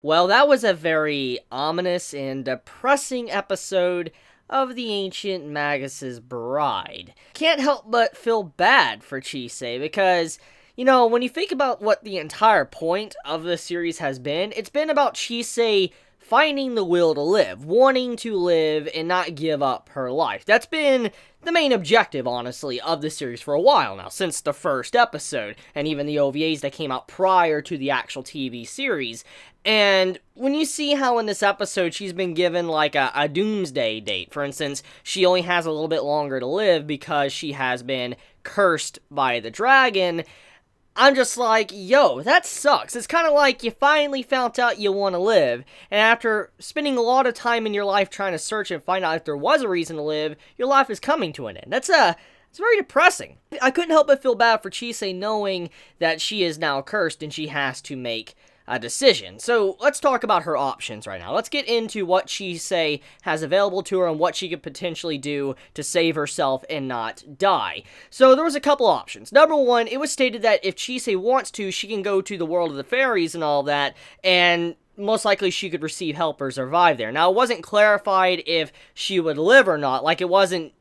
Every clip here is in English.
Well, that was a very ominous and depressing episode of the ancient Magus's bride. Can't help but feel bad for Chisei because, when you think about what the entire point of the series has been, it's been about Chisei finding the will to live, wanting to live and not give up her life. That's been the main objective, honestly, of the series for a while now, since the first episode, and even the OVAs that came out prior to the actual TV series. And when you see how in this episode she's been given like a doomsday date, for instance, she only has a little bit longer to live because she has been cursed by the dragon, I'm just like, yo, that sucks. It's kind of like you finally found out you want to live, and after spending a lot of time in your life trying to search and find out if there was a reason to live, your life is coming to an end. It's very depressing. I couldn't help but feel bad for Chisei knowing that she is now cursed and she has to make a decision. So let's talk about her options right now. Let's get into what Chisei has available to her and what she could potentially do to save herself and not die. So there was a couple options. Number one, it was stated that if Chisei wants to, she can go to the world of the fairies and all that, and most likely she could receive help or survive there. Now, it wasn't clarified if she would live or not, like it wasn't,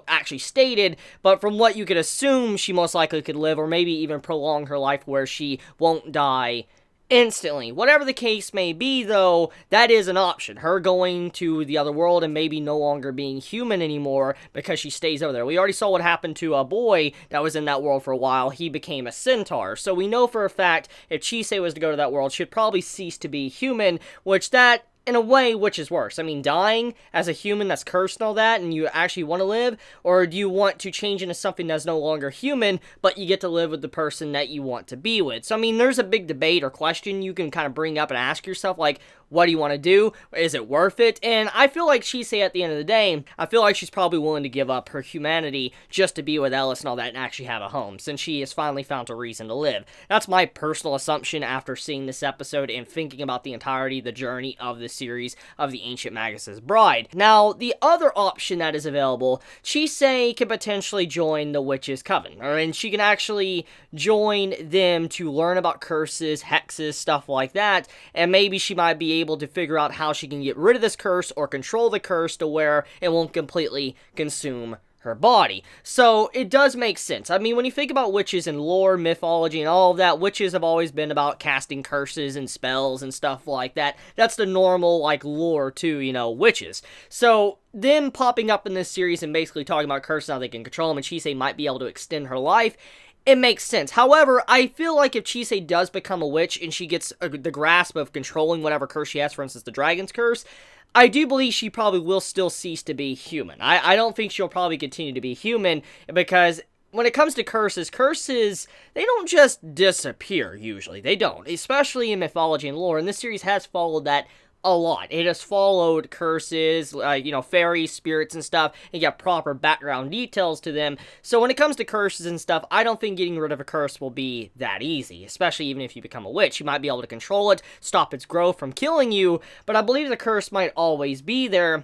actually stated, but from what you could assume, she most likely could live, or maybe even prolong her life where she won't die instantly. Whatever the case may be, though, that is an option. Her going to the other world and maybe no longer being human anymore because she stays over there. We already saw what happened to a boy that was in that world for a while. He became a centaur. So we know for a fact if Chisei was to go to that world, she'd probably cease to be human, which that, in a way, which is worse? I mean, dying as a human that's cursed and all that, and you actually want to live? Or do you want to change into something that's no longer human, but you get to live with the person that you want to be with? So, I mean, there's a big debate or question you can kind of bring up and ask yourself, like, what do you want to do? Is it worth it? And I feel like Chisei, at the end of the day, I feel like she's probably willing to give up her humanity just to be with Ellis and all that and actually have a home, since she has finally found a reason to live. That's my personal assumption after seeing this episode and thinking about the entirety, the journey of the series of the Ancient Magus's Bride. Now, the other option that is available, Chisei can potentially join the Witch's Coven, and she can actually join them to learn about curses, hexes, stuff like that, and maybe she might be able to figure out how she can get rid of this curse or control the curse to where it won't completely consume her body. So it does make sense. I mean, when you think about witches and lore, mythology, and all of that, witches have always been about casting curses and spells and stuff like that. That's the normal, lore to, witches. So them popping up in this series and basically talking about curses, how they can control them, and Chisei might be able to extend her life, it makes sense. However, I feel like if Chisei does become a witch and she gets the grasp of controlling whatever curse she has, for instance, the dragon's curse, I do believe she probably will still cease to be human. I don't think she'll probably continue to be human, because when it comes to curses, they don't just disappear, usually. They don't, especially in mythology and lore, and this series has followed that a lot. It has followed curses, fairies, spirits, and stuff, and you got proper background details to them. So when it comes to curses and stuff, I don't think getting rid of a curse will be that easy, especially even if you become a witch. You might be able to control it, stop its growth from killing you, but I believe the curse might always be there,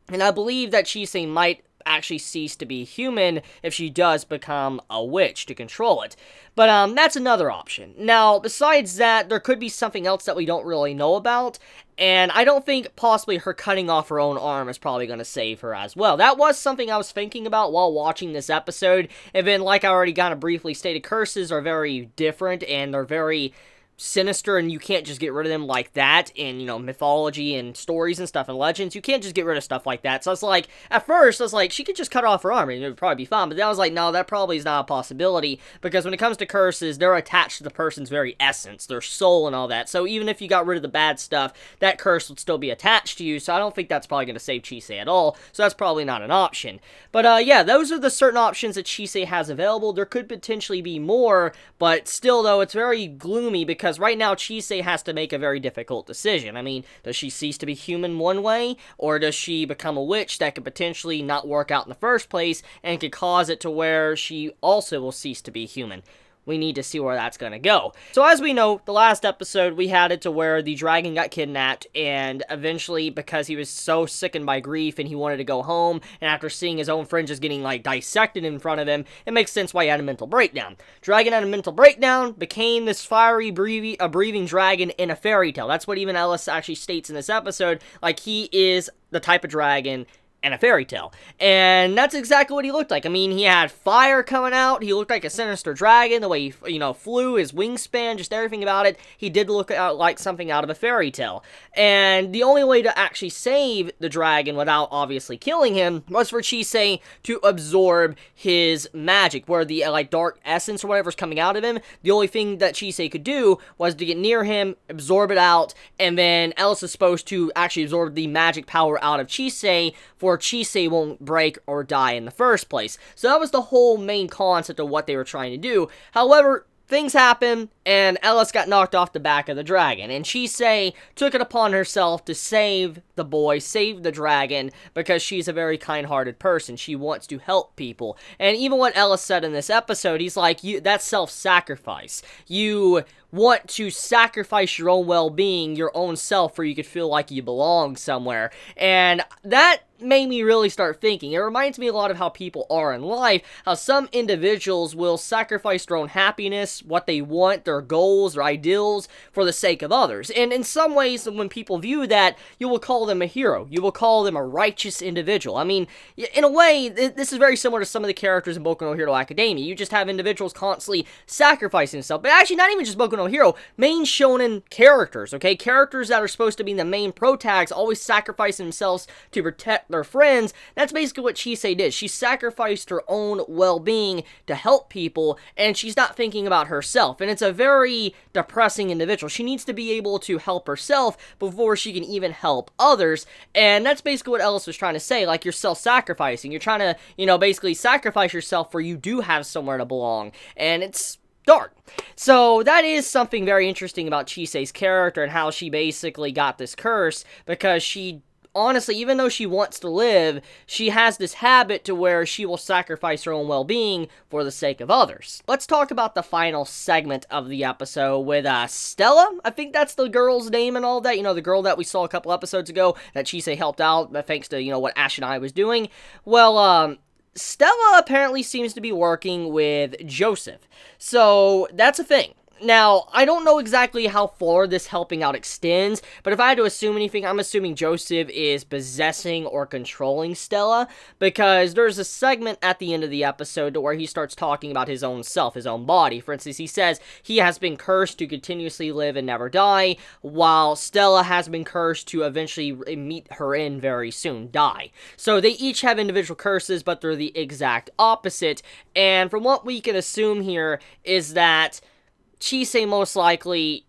and I believe that Chisei might actually cease to be human if she does become a witch to control it. But that's another option. Now, besides that, there could be something else that we don't really know about, and I don't think possibly her cutting off her own arm is probably going to save her as well. That was something I was thinking about while watching this episode, and then, like I already kind of briefly stated, curses are very different, and they're very sinister, and you can't just get rid of them like that in, mythology and stories and stuff and legends. You can't just get rid of stuff like that. So I was like, at first, I was like, she could just cut off her arm and it would probably be fine. But then I was like, no, that probably is not a possibility, because when it comes to curses, they're attached to the person's very essence, their soul and all that. So even if you got rid of the bad stuff, that curse would still be attached to you. So I don't think that's probably going to save Chisei at all. So that's probably not an option. But yeah, those are the certain options that Chisei has available. There could potentially be more, but still, though, it's very gloomy, because right now Chisei has to make a very difficult decision. I mean, does she cease to be human one way, or does she become a witch that could potentially not work out in the first place and could cause it to where she also will cease to be human? we need to see where that's going to go. So as we know, the last episode, we had it to where the dragon got kidnapped, and eventually, because he was so sickened by grief and he wanted to go home, and after seeing his own friend just getting, like, dissected in front of him, it makes sense why he had a mental breakdown. Dragon had a mental breakdown, became this fiery, breathing dragon in a fairy tale. That's what even Ellis actually states in this episode, like, he is the type of dragon and a fairy tale. And that's exactly what he looked like. I mean, he had fire coming out. He looked like a sinister dragon. The way he, flew, his wingspan, just everything about it. He did look like something out of a fairy tale. And the only way to actually save the dragon without obviously killing him was for Chisei to absorb his magic, where the, dark essence or whatever's coming out of him, the only thing that Chisei could do was to get near him, absorb it out, and then Alice is supposed to actually absorb the magic power out of Chisei for Chisei won't break or die in the first place. So that was the whole main concept of what they were trying to do. However, things happened, and Ellis got knocked off the back of the dragon, and Chisei took it upon herself to save the boy, save the dragon, because she's a very kind-hearted person. She wants to help people. And even what Ellis said in this episode, he's like, that's self-sacrifice. You want to sacrifice your own well-being, your own self, where you could feel like you belong somewhere. And that made me really start thinking. It reminds me a lot of how people are in life, how some individuals will sacrifice their own happiness, what they want, their goals, their ideals, for the sake of others. And in some ways, when people view that, you will call them a hero. You will call them a righteous individual. I mean, in a way, this is very similar to some of the characters in Boku no Hero Academia. You just have individuals constantly sacrificing themselves. But actually, not even just Boku no Hero, main shonen characters, okay? Characters that are supposed to be the main protags always sacrificing themselves to protect their friends. That's basically what Chisei did. She sacrificed her own well-being to help people, and she's not thinking about herself. And it's a very depressing individual. She needs to be able to help herself before she can even help others. And that's basically what Ellis was trying to say. Like, you're self-sacrificing. You're trying to, basically sacrifice yourself where you do have somewhere to belong. And it's dark. So that is something very interesting about Chisei's character and how she basically got this curse, because she honestly, even though she wants to live, she has this habit to where she will sacrifice her own well-being for the sake of others. Let's talk about the final segment of the episode with Stella. I think that's the girl's name and all that. The girl that we saw a couple episodes ago that Chisei helped out thanks to, what Ash and I was doing. Well, Stella apparently seems to be working with Joseph. So that's a thing. Now, I don't know exactly how far this helping out extends, but if I had to assume anything, I'm assuming Joseph is possessing or controlling Stella, because there's a segment at the end of the episode to where he starts talking about his own self, his own body. For instance, he says he has been cursed to continuously live and never die, while Stella has been cursed to eventually meet her end very soon, die. So they each have individual curses, but they're the exact opposite, and from what we can assume here is that Chisei most likely,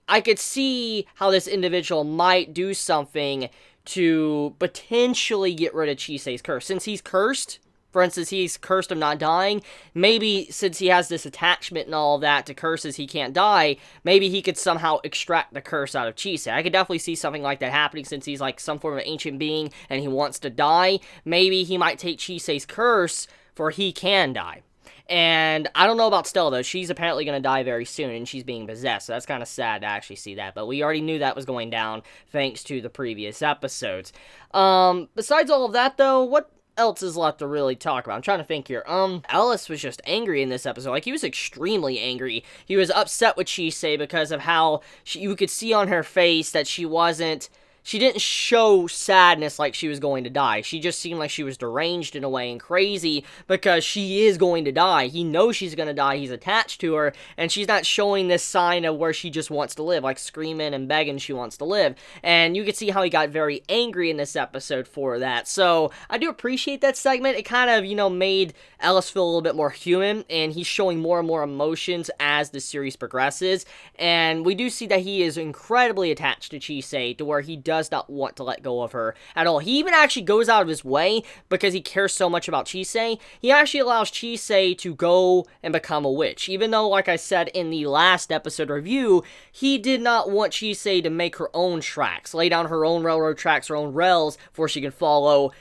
I could see how this individual might do something to potentially get rid of Chisei's curse. Since he's cursed, for instance, he's cursed of not dying, maybe since he has this attachment and all that to curses he can't die, maybe he could somehow extract the curse out of Chisei. I could definitely see something like that happening since he's like some form of ancient being and he wants to die. Maybe he might take Chisei's curse for he can die. And I don't know about Stella, though. She's apparently going to die very soon, and she's being possessed, so that's kind of sad to actually see that. But we already knew that was going down, thanks to the previous episodes. Besides all of that, though, what else is left to really talk about? I'm trying to think here. Ellis was just angry in this episode. Like, he was extremely angry. He was upset with Chisei because of how you could see on her face that she didn't show sadness like she was going to die. She just seemed like she was deranged in a way and crazy because she is going to die. He knows she's going to die. He's attached to her, and she's not showing this sign of where she just wants to live, like screaming and begging she wants to live. And you can see how he got very angry in this episode for that. So I do appreciate that segment. It kind of, made Ellis feel a little bit more human, and he's showing more and more emotions as the series progresses. And we do see that he is incredibly attached to Chisei, to where he does not want to let go of her at all. He even actually goes out of his way, because he cares so much about Chisei, he actually allows Chisei to go and become a witch. Even though, like I said in the last episode review, he did not want Chisei to make her own tracks, lay down her own railroad tracks, her own rails, before she can follow.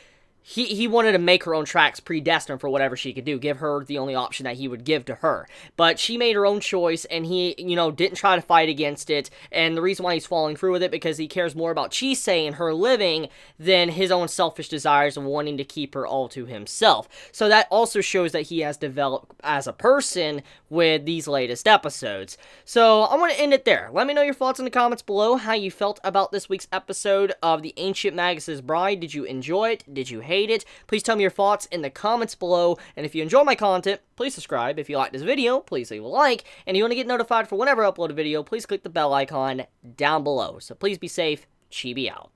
he wanted to make her own tracks predestined for whatever she could do, give her the only option that he would give to her. But she made her own choice, and he, didn't try to fight against it. And the reason why he's following through with it, because he cares more about Chisei and her living than his own selfish desires of wanting to keep her all to himself. So that also shows that he has developed as a person with these latest episodes. So I want to end it there. Let me know your thoughts in the comments below, how you felt about this week's episode of The Ancient Magus' Bride. Did you enjoy it? Did you hate it? Please tell me your thoughts in the comments below. And if you enjoy my content, please subscribe. If you like this video, please leave a like. And if you want to get notified for whenever I upload a video, please click the bell icon down below. So please be safe. Chibi out.